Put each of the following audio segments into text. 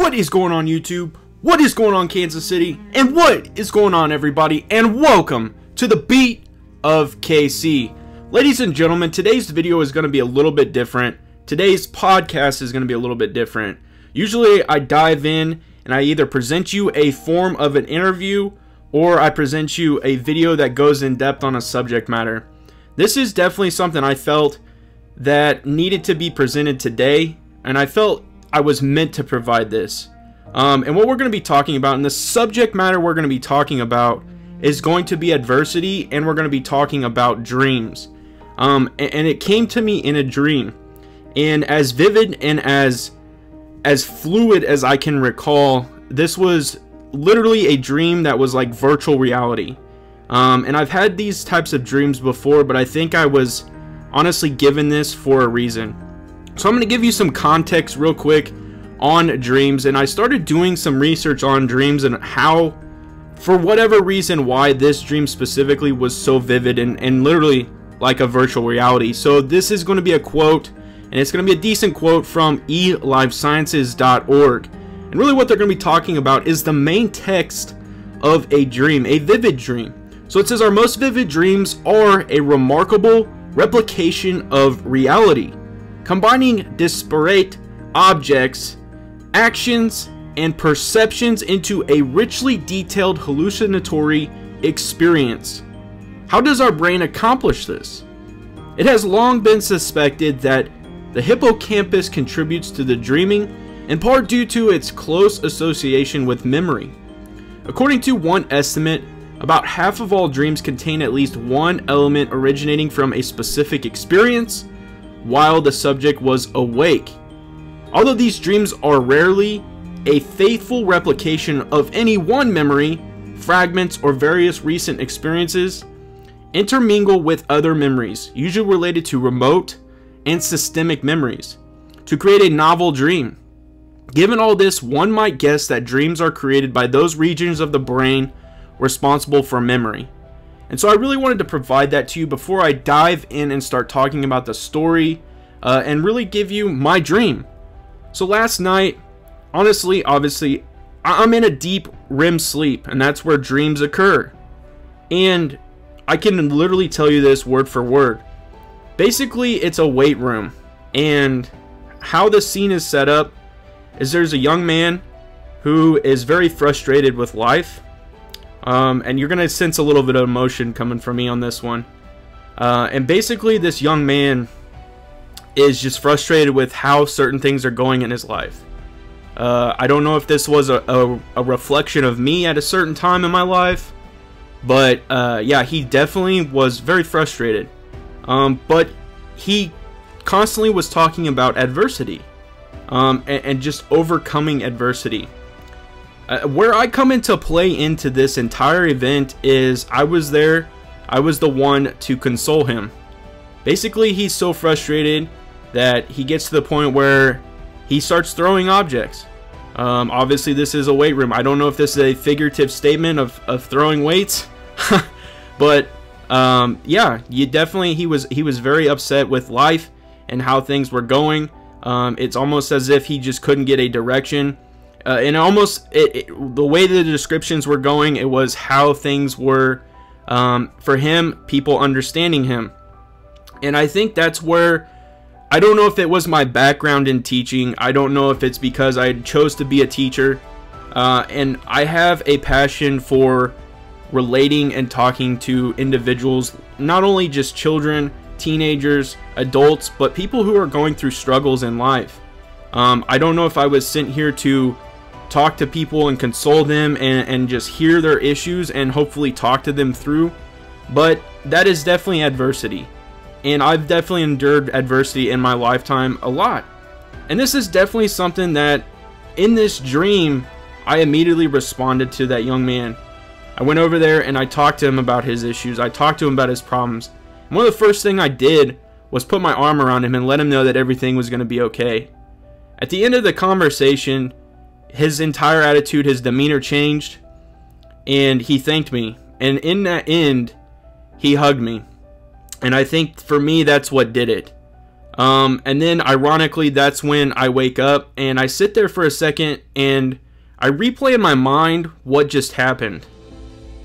What is going on, YouTube? What is going on, Kansas City? And what is going on, everybody? And welcome to the Beat of KC. Ladies and gentlemen, today's video is going to be a little bit different. Today's podcast is going to be a little bit different. Usually I dive in and I either present you a form of an interview or I present you a video that goes in depth on a subject matter. This is definitely something I felt that needed to be presented today, and I felt I was meant to provide this. And what we're going to be talking about, and the subject matter we're going to be talking about, is going to be adversity, and we're going to be talking about dreams. And it came to me in a dream, and as vivid and as fluid as I can recall, this was literally a dream that was like virtual reality. And I've had these types of dreams before, but I think I was honestly given this for a reason. So I'm going to give you some context real quick on dreams, and I started doing some research on dreams and how, for whatever reason, why this dream specifically was so vivid and literally like a virtual reality. So this is going to be a quote, and it's going to be a decent quote from elifesciences.org. And really what they're going to be talking about is the main text of a dream, a vivid dream. So it says, our most vivid dreams are a remarkable replication of reality, combining disparate objects, actions, and perceptions into a richly detailed hallucinatory experience. How does our brain accomplish this? It has long been suspected that the hippocampus contributes to the dreaming, in part due to its close association with memory. According to one estimate, about half of all dreams contain at least one element originating from a specific experience while the subject was awake. Although these dreams are rarely a faithful replication of any one memory, fragments or various recent experiences intermingle with other memories, usually related to remote and systemic memories, to create a novel dream. Given all this, one might guess that dreams are created by those regions of the brain responsible for memory. And so I really wanted to provide that to you before I dive in and start talking about the story and really give you my dream. So last night, honestly, obviously, I'm in a deep REM sleep, and that's where dreams occur. And I can literally tell you this word for word. Basically, it's a weight room, and how the scene is set up is there's a young man who is very frustrated with life. And you're going to sense a little bit of emotion coming from me on this one. And basically this young man is just frustrated with how certain things are going in his life. I don't know if this was a reflection of me at a certain time in my life. But yeah, he definitely was very frustrated. But he constantly was talking about adversity. And just overcoming adversity. Where I come into play into this entire event is I was there. I was the one to console him. Basically, he's so frustrated that he gets to the point where he starts throwing objects. Obviously, this is a weight room. I don't know if this is a figurative statement of throwing weights. But yeah, he was very upset with life and how things were going. It's almost as if he just couldn't get a direction. And almost the way the descriptions were going, it was how things were for him, people understanding him. And I think that's where, I don't know if it was my background in teaching. I don't know if it's because I chose to be a teacher. And I have a passion for relating and talking to individuals, not only just children, teenagers, adults, but people who are going through struggles in life. I don't know if I was sent here to talk to people and console them and just hear their issues and hopefully talk to them through, but that is definitely adversity, and I've definitely endured adversity in my lifetime a lot. And this is definitely something that in this dream I immediately responded to that young man. I went over there and I talked to him about his issues. I talked to him about his problems. And one of the first things I did was put my arm around him and let him know that everything was going to be okay. At the end of the conversation, his entire attitude, his demeanor changed, and he thanked me. And in that end, he hugged me. And I think for me, that's what did it. And then ironically, that's when I wake up and I sit there for a second and I replay in my mind what just happened.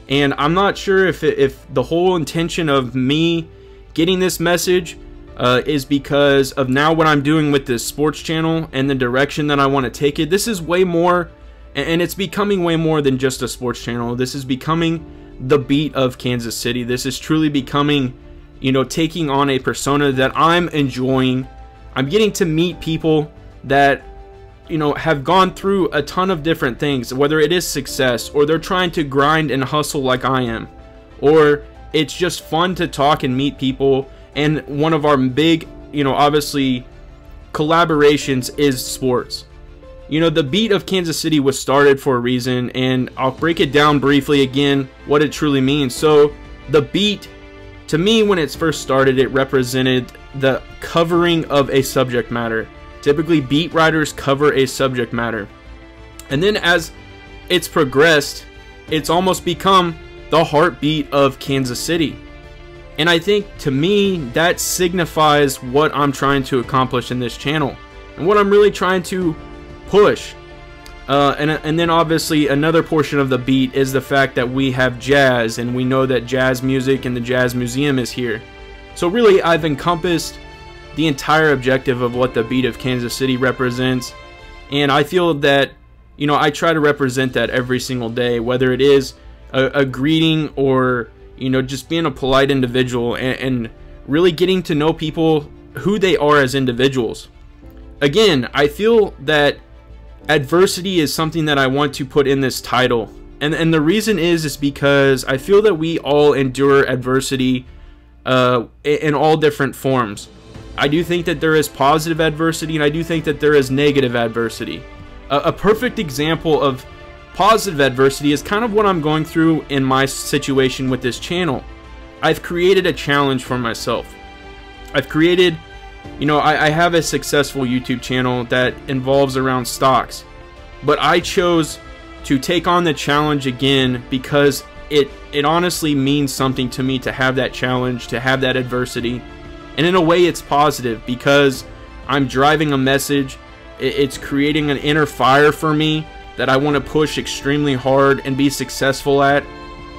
And I'm not sure if the whole intention of me getting this message is because of now what I'm doing with this sports channel and the direction that I want to take it. This is way more, and it's becoming way more than just a sports channel. This is becoming the beat of Kansas City. This is truly becoming, you know, taking on a persona that I'm enjoying. I'm getting to meet people that, you know, have gone through a ton of different things, whether it is success or they're trying to grind and hustle like I am, or it's just fun to talk and meet people. And one of our big, you know, obviously collaborations is sports. You know, the beat of Kansas City was started for a reason, and I'll break it down briefly again what it truly means. So the beat, to me, when it's first started, it represented the covering of a subject matter. Typically, beat writers cover a subject matter. And then as it's progressed, it's almost become the heartbeat of Kansas City. And I think, to me, that signifies what I'm trying to accomplish in this channel and what I'm really trying to push. And then obviously another portion of the beat is the fact that we have jazz, and we know that jazz music and the Jazz Museum is here. So really, I've encompassed the entire objective of what the beat of Kansas City represents, and I feel that, you know, I try to represent that every single day, whether it is a greeting or, you know, just being a polite individual and really getting to know people, who they are as individuals. Again, I feel that adversity is something that I want to put in this title, and the reason is because I feel that we all endure adversity in all different forms. I do think that there is positive adversity, and I do think that there is negative adversity. A perfect example of positive adversity is kind of what I'm going through in my situation with this channel. I've created a challenge for myself. I've created, you know, I have a successful YouTube channel that involves around stocks, but I chose to take on the challenge again because it honestly means something to me to have that challenge, to have that adversity. And in a way, it's positive because I'm driving a message. It's creating an inner fire for me that I want to push extremely hard and be successful at.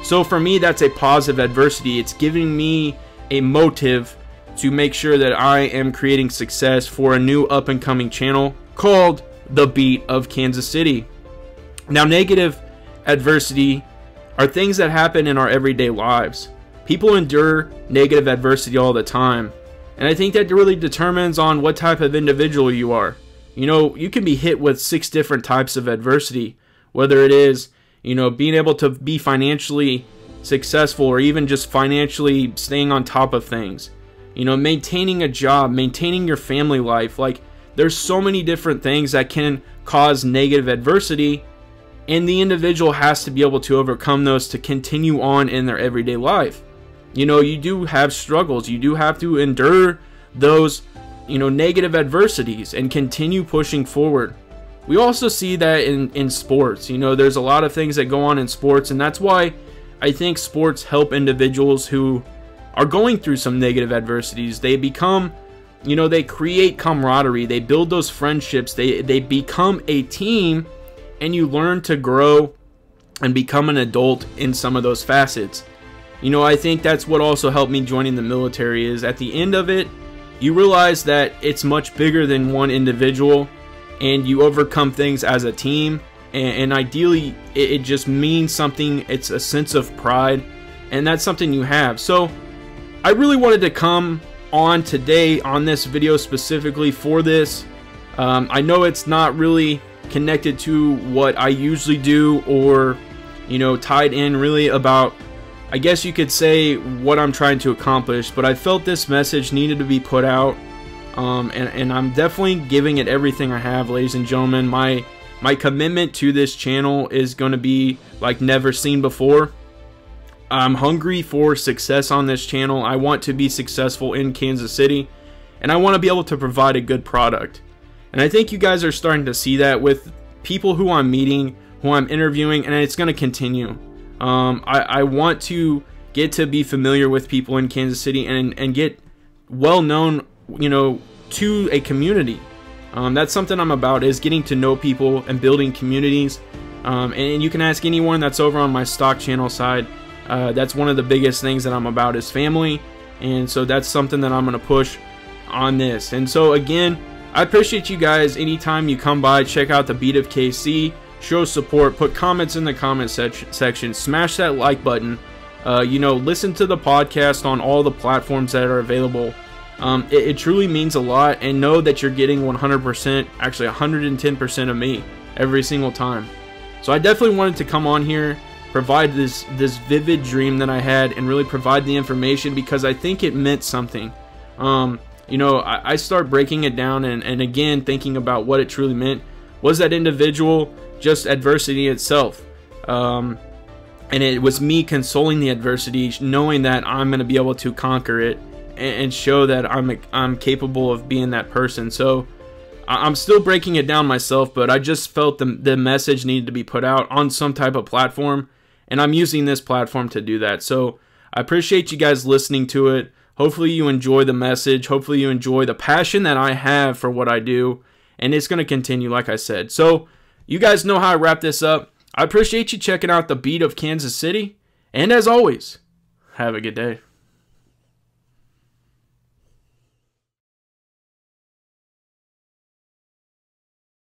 So for me, that's a positive adversity. It's giving me a motive to make sure that I am creating success for a new up-and-coming channel called The Beat of Kansas City. Now, negative adversity are things that happen in our everyday lives. People endure negative adversity all the time, and I think that really determines on what type of individual you are. You know, you can be hit with 6 different types of adversity, whether it is, you know, being able to be financially successful, or even just financially staying on top of things. You know, maintaining a job, maintaining your family life. Like, there's so many different things that can cause negative adversity, and the individual has to be able to overcome those to continue on in their everyday life. You know, you do have struggles. You do have to endure those, you know, negative adversities and continue pushing forward. We also see that in sports. You know, there's a lot of things that go on in sports, and that's why I think sports help individuals who are going through some negative adversities. They become, you know, they create camaraderie, they build those friendships, they become a team, and you learn to grow and become an adult in some of those facets. You know, I think that's what also helped me joining the military, is at the end of it, you realize that it's much bigger than one individual, and you overcome things as a team, and ideally it just means something. It's a sense of pride, and that's something you have. So I really wanted to come on today on this video specifically for this. I know it's not really connected to what I usually do, or, you know, tied in really about, I guess you could say, what I'm trying to accomplish, but I felt this message needed to be put out, and I'm definitely giving it everything I have, ladies and gentlemen. My commitment to this channel is going to be like never seen before. I'm hungry for success on this channel. I want to be successful in Kansas City, and I want to be able to provide a good product. And I think you guys are starting to see that with people who I'm meeting, who I'm interviewing, and it's going to continue. I want to get to be familiar with people in Kansas City and get well known, you know, to a community. That's something I'm about, is getting to know people and building communities. And you can ask anyone that's over on my stock channel side. That's one of the biggest things that I'm about, is family. And so that's something that I'm going to push on this. And so again, I appreciate you guys. Anytime you come by, check out the Beat of KC, show support, put comments in the comment section, smash that like button. You know, listen to the podcast on all the platforms that are available. It truly means a lot, and know that you're getting 100%, actually 110% of me every single time. So I definitely wanted to come on here, provide this vivid dream that I had, and really provide the information, because I think it meant something. You know, I start breaking it down, and again, thinking about what it truly meant. Was that individual just adversity itself? And it was me consoling the adversity, knowing that I'm going to be able to conquer it and show that I'm capable of being that person. So I'm still breaking it down myself, but I just felt the message needed to be put out on some type of platform, and I'm using this platform to do that. So I appreciate you guys listening to it. Hopefully you enjoy the message. Hopefully you enjoy the passion that I have for what I do, and it's going to continue, like I said. So you guys know how I wrap this up. I appreciate you checking out the Beat of Kansas City, and as always, have a good day.